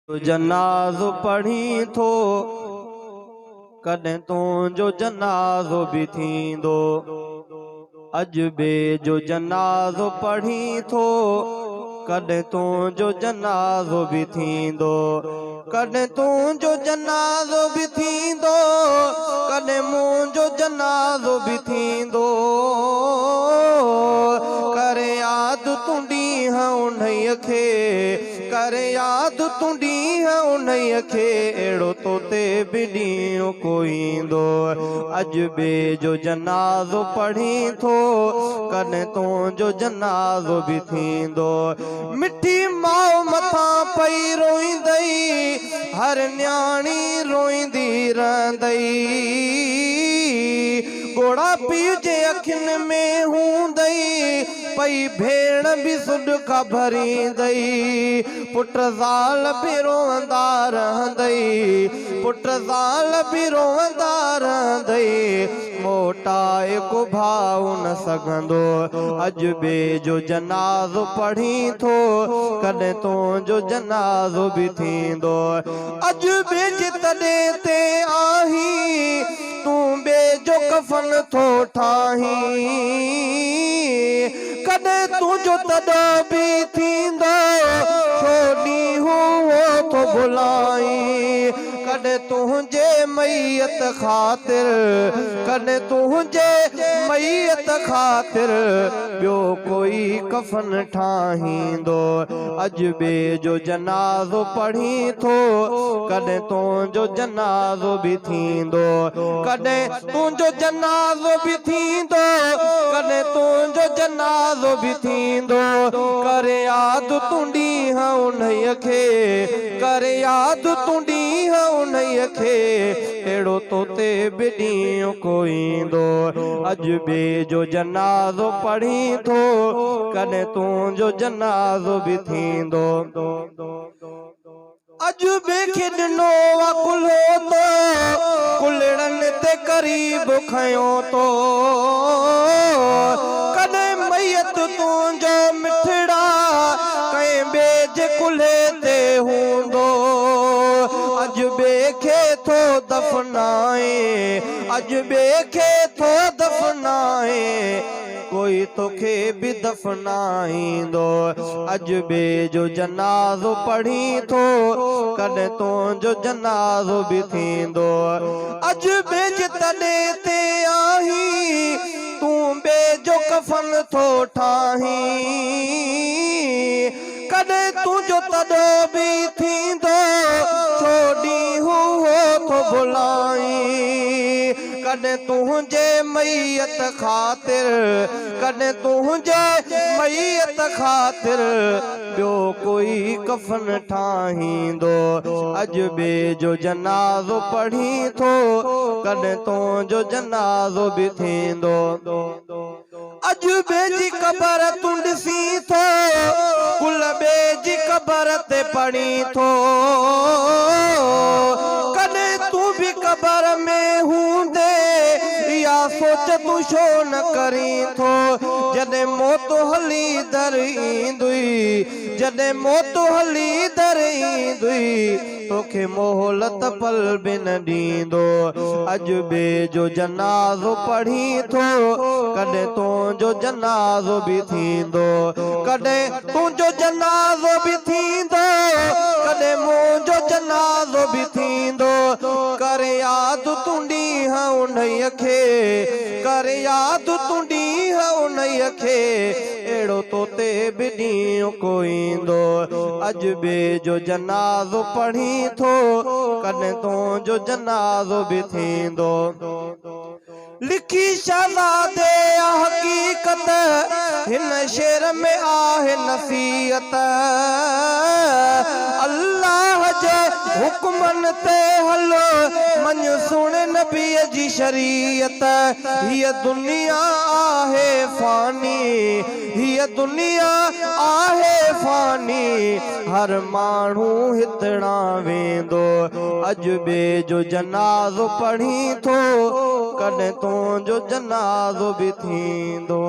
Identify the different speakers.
Speaker 1: जनाज़ो पढ़ी थो कॾहिं तुंहिंजो जनाज़ो बि थींदो। अजबे जो जनाज़ो पढ़ी थो कॾहिं तुंहिंजो जनाज़ो बि थींदो। कॾहिं तुंहिंजो जनाज़ो बि थींदो, कॾहिं मुंहिंजो जनाज़ो बि थींदो। करे यादि तूं ॾींहं उन्हीअ खे, करे यादि तूं ॾींहं उन्हीअ खे, अहिड़ो तोते बि ॾींहुं कोई ईंदो। अजबे जो जनाज़ो पढ़ी थो कॾहिं तुंहिंजो जनाज़ो बि थींदो। मिठी माउ मथां पई रोईंदई, हर न्याणी रोईंदी रहंदई। ॻोड़ा पीउ जे अखियुनि में हूंदई, पई भेण बि सुॾिका भरींदई। पुट ज़ाल बि रोअंदा रहंदई, पुट ज़ाल बि रोअंदा रहंदई। मोटाए को भाउ न सघंदो। अजबे जो जनाज़ो पढ़ी थो कॾहिं तुंहिंजो जनाज़ो बि थींदो। अजबे जे तॾहिं ते आहीं तूं ॿिए जो कफ़न थो ठाहीं, कॾहिं तुंहिंजो तॾहिं बि थींदो। छो ॾींहुं थो भुलाई, कॾहिं तुंहिंजे मैयत ख़ातिर, कॾहिं तुंहिंजे मैयत ख़ातिर ॿियो कोई कफ़न ठाहींदो। अजबे जो जनाज़ो पढ़ी थो कॾहिं तुंहिंजो जनाज़ो बि थींदो। कॾहिं तुंहिंजो जनाज़ो बि थींदो, कॾहिं तुंहिंजो जनाज़ो बि थींदो। करे यादि तूं ॾींहं उन्हीअ खे, करे यादि तूं ॾींहं उन्हीअ खे, अहिड़ो तोते बि ॾींहुं कोई ईंदो। अजबे जो जनाज़ो पढ़ी थो कॾहिं तुंहिंजो जनाज़ो बि थींदो। अजबे खे ॾिनो आ कुल्हो तो, कुलड़नि ते क़रीब खयो तो। कॾहिं मैयत तुंहिंजो मिठड़ा कंहिं ॿिए जे कुल्हे ते हूंदो। अजबे खे थो दफ़नाए, अजबे खे थो दफ़नाए, कोई तोखे बि दफ़नाईंदो। अजबे जो जनाज़ो पढ़ी थो कॾहिं तुंहिंजो जनाज़ो बि थींदो। अजबे जे तॾहिं ते आहीं तूं ॿिए जो कफ़न थो ठाहीं, कॾहिं तुंहिंजो तॾहिं बि थींदो। छो ॾींहुं थो भुलाई, कॾहिं तुंहिंजे मैयत ख़ातिर, कॾहिं तुंहिंजे मैयत ख़ातिर ॿियो कोई कफ़न ठाहींदो। अजबे जो जनाज़ो पढ़ी थो कॾहिं तुंहिंजो जनाज़ो बि थींदो। अजबे जी क़बर तूं ॾिसी थो, कुल ॿिए जी क़बर ते पढ़ी थो। कॾहिं तूं बि क़बर में हूंदे इहा सोच तूं छो न करीं थो। जॾहिं मौत हली दर ईंदुई, जॾहिं मौत हली दर ईंदुई, तोखे मोहलत पल बि न ॾींदो। अजबे जो जनाज़ो पढ़ी थो कॾहिं तुंहिंजो जनाज़ो बि थींदो। कॾहिं तुंहिंजो जनाज़ो बि थींदो, कॾहिं मुंहिंजो जनाज़ो बि थींदो। करे यादि तूं ॾींहं उन्हीअ खे, करे यादि तूं ॾींहं उन्हीअ खे, अहिड़ो तोते बि ॾींहुं कोई ईंदो। अजबे जो जनाज़ो पढ़ी थो कॾहिं तुंहिंजो जनाज़ो बि थींदो। लिखी शहज़ादे हक़ीक़त हिन शेर में आहे नसीहत। अल्लाह जे हुक्मनि ते हलो, मन सुण नबीअ जी शरीयत। हीअ दुनिया आहे फ़ानी, हीअ दुनिया आहे फ़ानी, हर माण्हू हितणा वेंदो। अजबे जो जनाज़ो पढ़ी थो कॾहिं तुंहिंजो जनाज़ो बि थींदो।